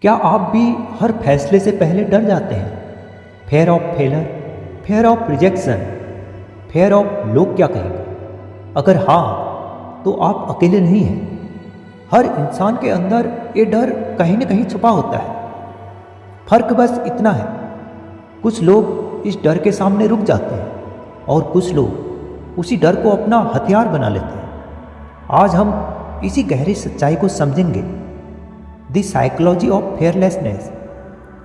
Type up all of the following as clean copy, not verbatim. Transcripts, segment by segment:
क्या आप भी हर फैसले से पहले डर जाते हैं? Fair of failure, fair of rejection, fair of लोग क्या कहेंगे? अगर हाँ, तो आप अकेले नहीं हैं। हर इंसान के अंदर ये डर कहीं न कहीं छुपा होता है। फर्क बस इतना है, कुछ लोग इस डर के सामने रुक जाते हैं और कुछ लोग उसी डर को अपना हथियार बना लेते हैं। आज हम इसी गहरी सच्चाई को समझेंगे। द साइकोलॉजी ऑफ फेयरलेसनेस,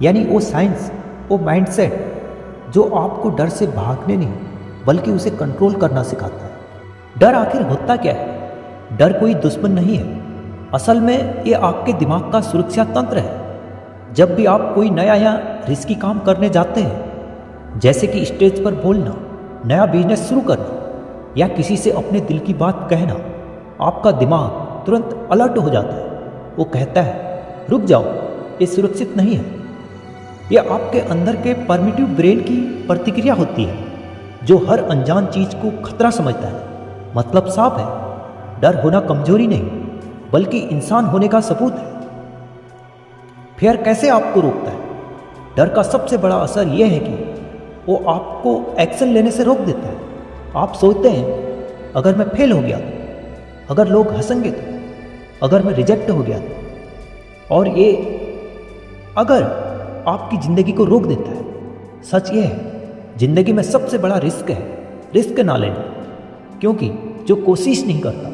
यानी वो साइंस, वो माइंडसेट जो आपको डर से भागने नहीं बल्कि उसे कंट्रोल करना सिखाता है। डर आखिर होता क्या है? डर कोई दुश्मन नहीं है। असल में ये आपके दिमाग का सुरक्षा तंत्र है। जब भी आप कोई नया या रिस्की काम करने जाते हैं, जैसे कि स्टेज पर बोलना, नया बिजनेस शुरू करना या किसी से अपने दिल की बात कहना, आपका दिमाग तुरंत अलर्ट हो जाता है। वो कहता है, रुक जाओ, ये सुरक्षित नहीं है। यह आपके अंदर के परमिटिव ब्रेन की प्रतिक्रिया होती है, जो हर अनजान चीज को खतरा समझता है। मतलब साफ है, डर होना कमजोरी नहीं बल्कि इंसान होने का सबूत है। फिर कैसे आपको रोकता है? डर का सबसे बड़ा असर यह है कि वो आपको एक्शन लेने से रोक देता है। आप सोचते हैं, अगर मैं फेल हो गया तो, अगर लोग हंसेंगे तो, अगर मैं रिजेक्ट हो गया तो, और ये अगर आपकी ज़िंदगी को रोक देता है। सच ये है, ज़िंदगी में सबसे बड़ा रिस्क है रिस्क ना लेना, क्योंकि जो कोशिश नहीं करता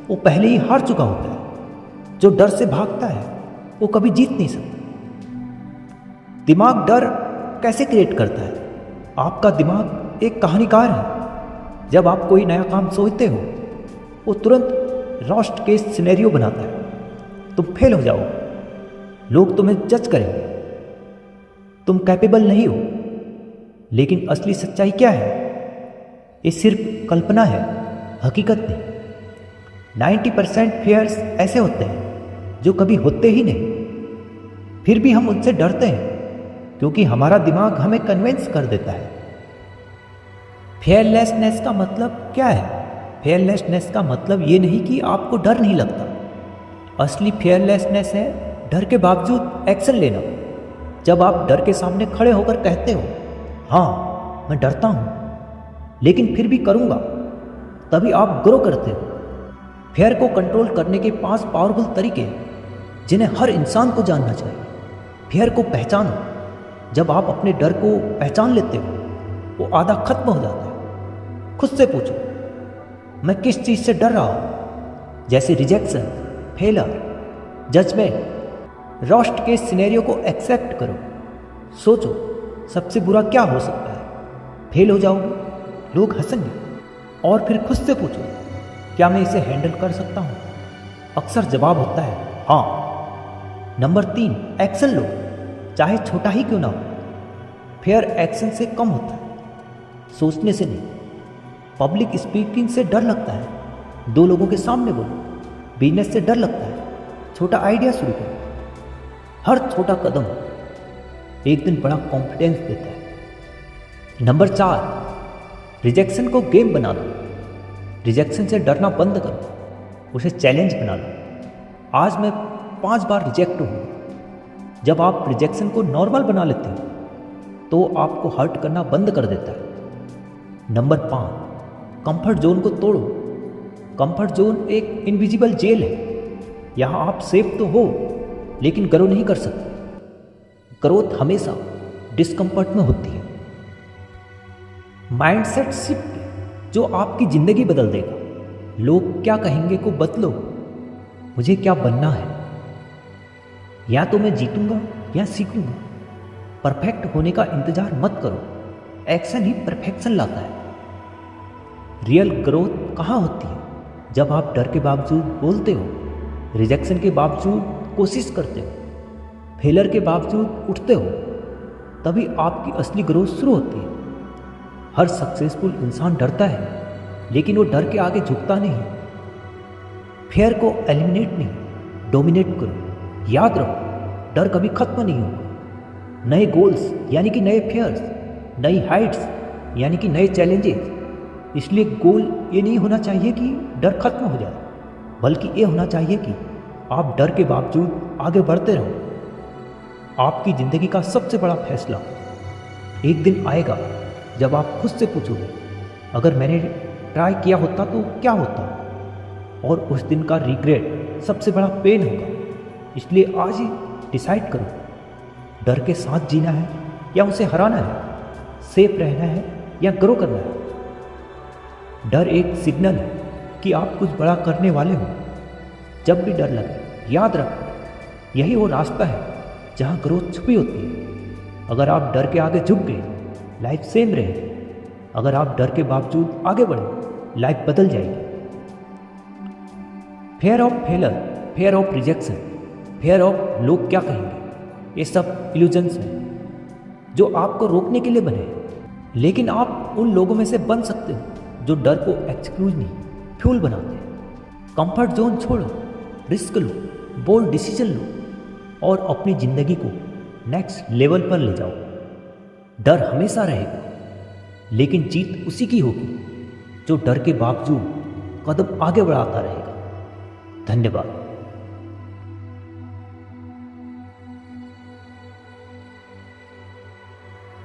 वो पहले ही हार चुका होता है। जो डर से भागता है वो कभी जीत नहीं सकता। दिमाग डर कैसे क्रिएट करता है? आपका दिमाग एक कहानीकार है। जब आप कोई नया काम सोचते हो, वो तुरंत वर्स्ट केस सिनेरियो बनाता है। तुम फेल हो जाओ, लोग तुम्हें जज करेंगे, तुम कैपेबल नहीं हो। लेकिन असली सच्चाई क्या है? ये सिर्फ कल्पना है, हकीकत नहीं। 90% फेयर्स ऐसे होते हैं जो कभी होते ही नहीं। फिर भी हम उनसे डरते हैं क्योंकि हमारा दिमाग हमें कन्विंस कर देता है। फेयरलेसनेस का मतलब क्या है? फेयरलेसनेस का मतलब ये नहीं कि आपको डर नहीं लगता। असली फेयरलेसनेस है डर के बावजूद एक्शन लेना। जब आप डर के सामने खड़े होकर कहते हो, हाँ मैं डरता हूँ लेकिन फिर भी करूँगा, तभी आप ग्रो करते हो। फेयर को कंट्रोल करने के 5 पावरफुल तरीके जिन्हें हर इंसान को जानना चाहिए। फेयर को पहचानो। जब आप अपने डर को पहचान लेते हो, वो आधा खत्म हो जाता है। खुद से पूछो, मैं किस चीज़ से डर रहा हूँ? जैसे rejection, failure, judgement, worst case scenario को एक्सेप्ट करो। सोचो, सबसे बुरा क्या हो सकता है? फेल हो जाओगे, लोग हंसेंगे। और फिर खुद से पूछो, क्या मैं इसे हैंडल कर सकता हूँ? अक्सर जवाब होता है हाँ। नंबर 3, एक्शन लो, चाहे छोटा ही क्यों ना हो। फेयर एक्शन से कम होता है, सोचने से नहीं। पब्लिक स्पीकिंग से डर लगता है, 2 लोगों के सामने बोलो। बिजनेस से डर लगता है, छोटा आइडिया शुरू करो। हर छोटा कदम एक दिन बड़ा कॉन्फिडेंस देता है। नंबर 4, रिजेक्शन को गेम बना लो। रिजेक्शन से डरना बंद करो, उसे चैलेंज बना लो। आज मैं 5 बार रिजेक्ट हूँ। जब आप रिजेक्शन को नॉर्मल बना लेते हो तो आपको हर्ट करना बंद कर देता है। नंबर 5, कंफर्ट जोन को तोड़ो। कंफर्ट जोन एक इनविजिबल जेल है। यहाँ आप सेफ तो हो लेकिन ग्रो नहीं कर सकते। ग्रोथ हमेशा डिस्कम्फर्ट में होती है। माइंडसेट शिफ्ट जो आपकी ज़िंदगी बदल देगा। लोग क्या कहेंगे को बदलो, मुझे क्या बनना है। या तो मैं जीतूंगा या सीखूंगा। परफेक्ट होने का इंतजार मत करो, एक्शन ही परफेक्शन लाता है। रियल ग्रोथ कहाँ होती है? जब आप डर के बावजूद बोलते हो, रिजेक्शन के बावजूद कोशिश करते हो, फेलर के बावजूद उठते हो, तभी आपकी असली ग्रोथ शुरू होती है। हर सक्सेसफुल इंसान डरता है, लेकिन वो डर के आगे झुकता नहीं। फेयर को एलिमिनेट नहीं, डोमिनेट करो। याद रखो, डर कभी खत्म नहीं होगा। नए गोल्स यानी कि नए फेयर्स, नई हाइट्स यानी कि नए चैलेंजेस। इसलिए गोल ये नहीं होना चाहिए कि डर खत्म हो जाए, बल्कि ये होना चाहिए कि आप डर के बावजूद आगे बढ़ते रहो। आपकी ज़िंदगी का सबसे बड़ा फैसला। एक दिन आएगा जब आप खुद से पूछोगे, अगर मैंने ट्राई किया होता तो क्या होता, और उस दिन का रिग्रेट सबसे बड़ा पेन होगा। इसलिए आज ही डिसाइड करो, डर के साथ जीना है या उसे हराना है, सेफ रहना है या ग्रो करना है। डर एक सिग्नल है कि आप कुछ बड़ा करने वाले हो। जब भी डर लगे याद रखो, यही वो रास्ता है जहाँ ग्रोथ छुपी होती है। अगर आप डर के आगे झुक गए, लाइफ सेम रहेगी। अगर आप डर के बावजूद आगे बढ़े, लाइफ बदल जाएगी। Fair of failure, fair of rejection, fair of लोग क्या कहेंगे, ये सब इल्यूजन्स हैं जो आपको रोकने के लिए बने हैं। लेकिन आप उन लोगों में से बन सकते हो जो डर को एक्सक्यूज नहीं, फ्यूल बनाते हैं। कंफर्ट जोन छोड़ो, रिस्क लो, बोल्ड डिसीजन लो और अपनी ज़िंदगी को नेक्स्ट लेवल पर ले जाओ। डर हमेशा रहेगा, लेकिन जीत उसी की होगी जो डर के बावजूद कदम आगे बढ़ाता रहेगा। धन्यवाद।